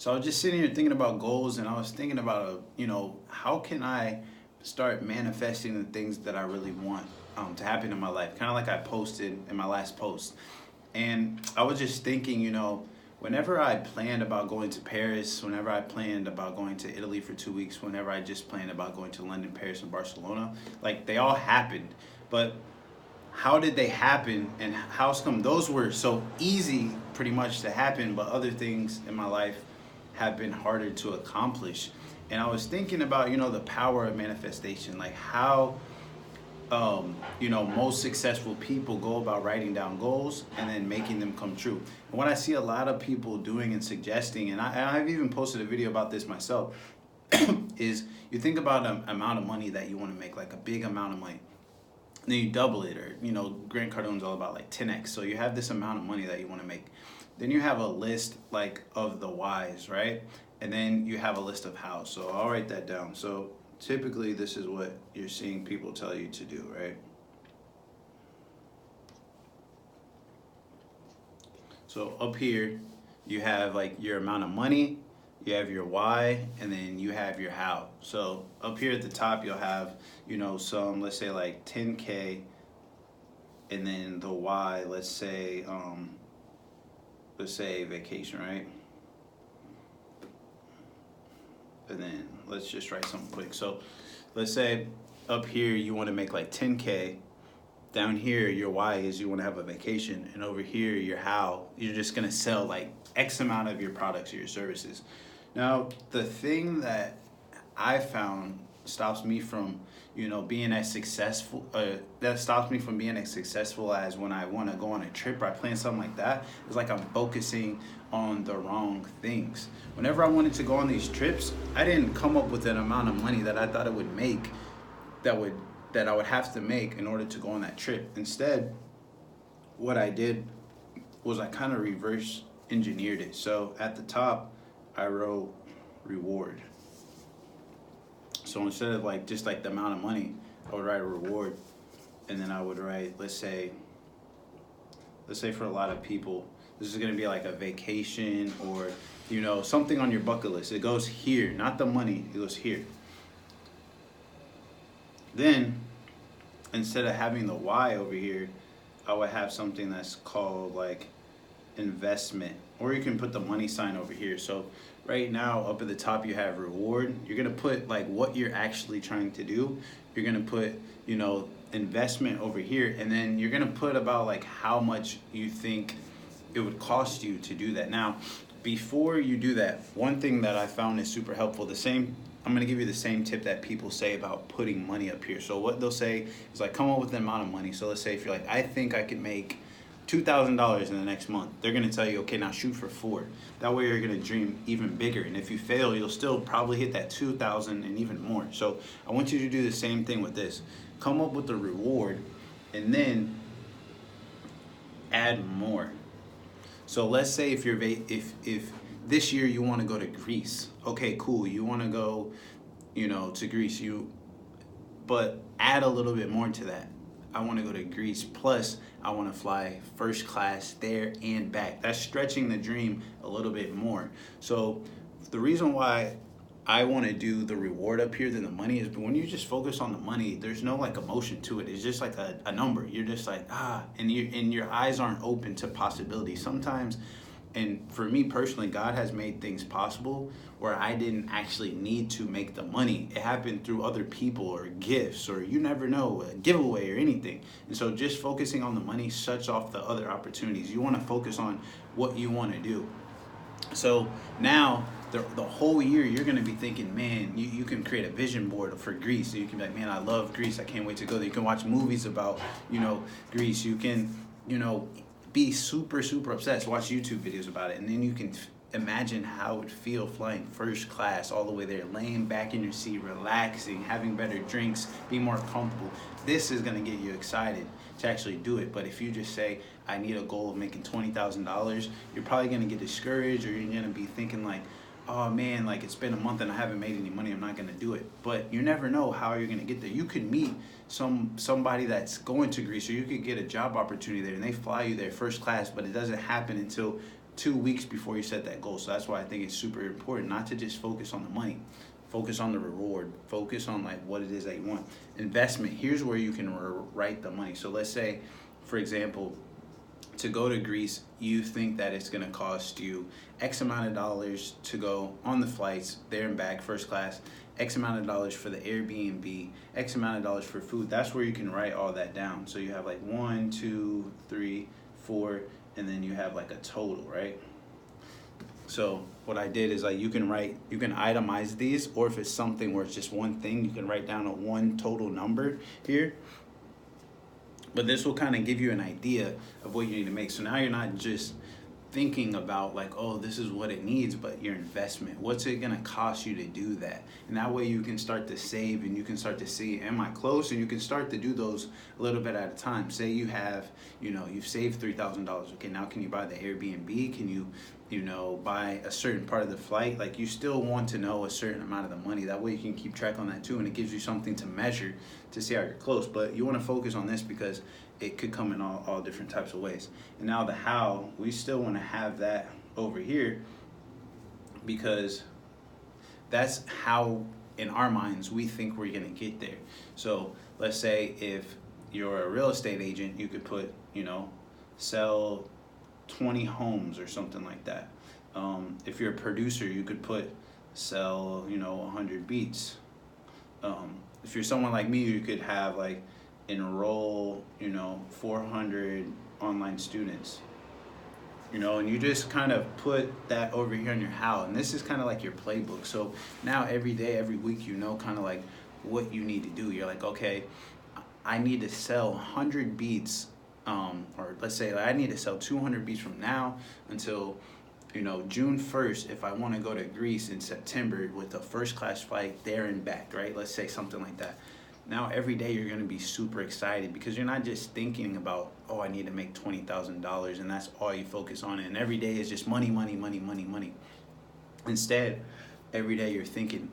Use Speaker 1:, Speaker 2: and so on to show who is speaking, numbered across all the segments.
Speaker 1: So I was just sitting here thinking about goals, and I was thinking about, how can I start manifesting the things that I really want to happen in my life? Kind of like I posted in my last post. And I was just thinking, whenever I planned about going to Paris, whenever I planned about going to Italy for 2 weeks, whenever I just planned about going to London, Paris, and Barcelona, like they all happened. But how did they happen, and how's come those were so easy pretty much to happen, but other things in my life have been harder to accomplish? And I was thinking about, the power of manifestation, like how most successful people go about writing down goals and then making them come true. And what I see a lot of people doing and suggesting, and I've even posted a video about this myself, is you think about an amount of money that you want to make, like a big amount of money. Then you double it, or Grant Cardone's all about like 10x. So you have this amount of money that you want to make. Then you have a list like of the whys, right? And then you have a list of how. So I'll write that down. So typically this is what you're seeing people tell you to do, right? So up here you have like your amount of money, you have your why, and then you have your how. So up here at the top you'll have, some, let's say like 10K, and then the why, let's say vacation, right? And then let's just write something quick. So let's say up here you want to make like 10K. Down here your why is you want to have a vacation, and over here your how, you're just going to sell like X amount of your products or your services. Now the thing that I found stops me from being as successful, that stops me from being as successful as when I want to go on a trip or I plan something like that, is like I'm focusing on the wrong things. Whenever I wanted to go on these trips, I didn't come up with an amount of money that I thought it would make, that I would have to make in order to go on that trip. Instead, what I did was I kind of reverse engineered it. So at the top I wrote reward. So instead of like just like the amount of money, I would write a reward, and then I would write, let's say for a lot of people, this is gonna be like a vacation, or something on your bucket list. It goes here, not the money, it goes here. Then instead of having the why over here, I would have something that's called like investment, or you can put the money sign over here. So right now up at the top you have reward. You're gonna put like what you're actually trying to do. You're gonna put investment over here, and then you're gonna put about like how much you think it would cost you to do that. Now before you do that, one thing that I found is super helpful, I'm gonna give you the same tip that people say about putting money up here. So what they'll say is like, come up with an amount of money. So let's say if you're like, I think I could make $2,000 in the next month, they're gonna tell you, okay, now shoot for 4. That way you're gonna dream even bigger, and if you fail, you'll still probably hit that 2,000 and even more. So I want you to do the same thing with this. Come up with the reward, and then add more. So let's say if if this year you want to go to Greece, okay, cool. You want to go, to Greece. But add a little bit more to that. I want to go to Greece, plus I want to fly first class there and back. That's stretching the dream a little bit more. So the reason why I want to do the reward up here than the money is when you just focus on the money, there's no like emotion to it. It's just like a number. You're just like, and your eyes aren't open to possibilities. Sometimes, and for me personally, God has made things possible where I didn't actually need to make the money. It happened through other people or gifts, or you never know, a giveaway or anything. And so just focusing on the money shuts off the other opportunities. You want to focus on what you want to do. So now the whole year you're going to be thinking, man, you can create a vision board for Greece. So you can be like, man, I love Greece. I can't wait to go there. You can watch movies about, Greece. You can, be super, super obsessed. Watch YouTube videos about it. And then you can imagine how it would feel flying first class all the way there, laying back in your seat, relaxing, having better drinks, being more comfortable. This is going to get you excited to actually do it. But if you just say, I need a goal of making $20,000, you're probably going to get discouraged, or you're going to be thinking like, oh man, like it's been a month and I haven't made any money, I'm not going to do it. But you never know how you're going to get there. You could meet somebody that's going to Greece, or you could get a job opportunity there and they fly you there first class, but it doesn't happen until 2 weeks before you set that goal. So that's why I think it's super important not to just focus on the money. Focus on the reward. Focus on like what it is that you want. Investment. Here's where you can write the money. So let's say, for example, to go to Greece, you think that it's going to cost you X amount of dollars to go on the flights there and back, first class, X amount of dollars for the Airbnb, X amount of dollars for food. That's where you can write all that down. So you have like 1, 2, 3, 4, and then you have like a total, right? So what I did is like you can itemize these, or if it's something where it's just one thing, you can write down a one total number here. But this will kind of give you an idea of what you need to make. So now you're not just thinking about like, oh, this is what it needs, but your investment. What's it gonna cost you to do that? And that way you can start to save and you can start to see, am I close? And you can start to do those a little bit at a time. Say you have, you've saved $3,000. Okay, now can you buy the Airbnb? Can you, buy a certain part of the flight? Like you still want to know a certain amount of the money. That way you can keep track on that too, and it gives you something to measure to see how you're close. But you want to focus on this because it could come in all different types of ways. And now the how, we still want to have that over here because that's how in our minds we think we're going to get there. So let's say if you're a real estate agent, you could put, sell 20 homes or something like that. If you're a producer, you could put sell, 100 beats. If you're someone like me, you could have like enroll 400 online students, and you just kind of put that over here on your how, and this is kind of like your playbook. So now every day, every week, kind of like what you need to do. You're like, okay, I need to sell 100 beats, or let's say I need to sell 200 beats from now until June 1st if I want to go to Greece in September with a first class flight there and back, right? Let's say something like that. Now every day you're going to be super excited because you're not just thinking about, oh, I need to make $20,000 and that's all you focus on. And every day is just money, money, money, money, money. Instead, every day you're thinking,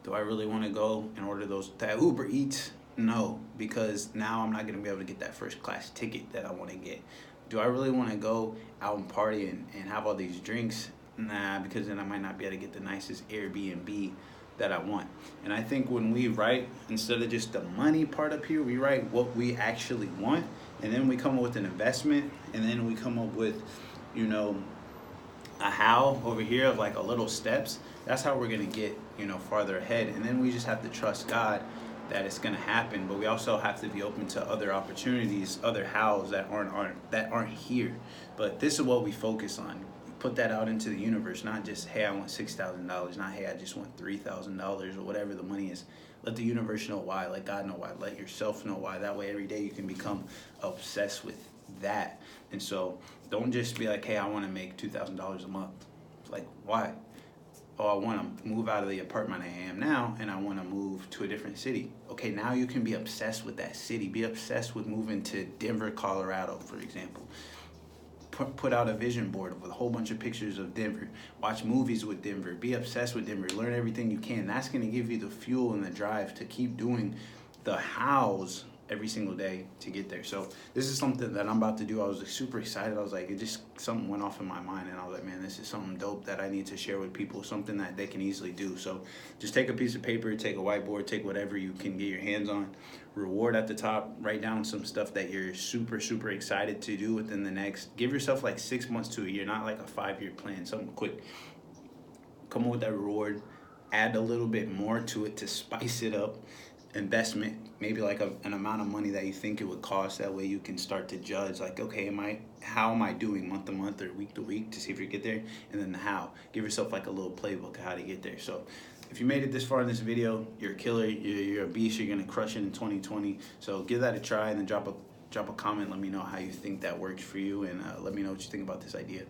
Speaker 1: do I really want to go and order that Uber Eats? No, because now I'm not going to be able to get that first class ticket that I want to get. Do I really want to go out and party and have all these drinks? Nah, because then I might not be able to get the nicest Airbnb that I want. And I think when we write, instead of just the money part up here, we write what we actually want, and then we come up with an investment, and then we come up with, a how over here of like a little steps. That's how we're gonna get, farther ahead. And then we just have to trust God that it's gonna happen, but we also have to be open to other opportunities, other hows that aren't here. But this is what we focus on. Put that out into the universe, not just, hey, I want $6,000, not, hey, I just want $3,000 or whatever the money is. Let the universe know why, let God know why, let yourself know why. That way every day you can become obsessed with that. And so don't just be like, hey, I want to make $2,000 a month. Like, why? Oh, I want to move out of the apartment I am now and I want to move to a different city. Okay, now you can be obsessed with that city. Be obsessed with moving to Denver, Colorado, for example. Put out a vision board with a whole bunch of pictures of Denver. Watch movies with Denver. Be obsessed with Denver. Learn everything you can. That's going to give you the fuel and the drive to keep doing the hows every single day to get there. So this is something that I'm about to do. I was super excited. I was like, something went off in my mind, and I was like, man, this is something dope that I need to share with people, something that they can easily do. So just take a piece of paper, take a whiteboard, take whatever you can get your hands on. Reward at the top, write down some stuff that you're super, super excited to do within the next, give yourself like 6 months to a year, not like a 5-year plan, something quick. Come up with that reward, add a little bit more to it to spice it up. Investment, maybe like an amount of money that you think it would cost. That way you can start to judge like, okay, how am I doing month to month or week to week to see if you get there. And then the how, give yourself like a little playbook of how to get there. So if you made it this far in this video, you're a killer, you're a beast, you're gonna crush it in 2020. So give that a try and then drop a comment. Let me know how you think that works for you, and let me know what you think about this idea.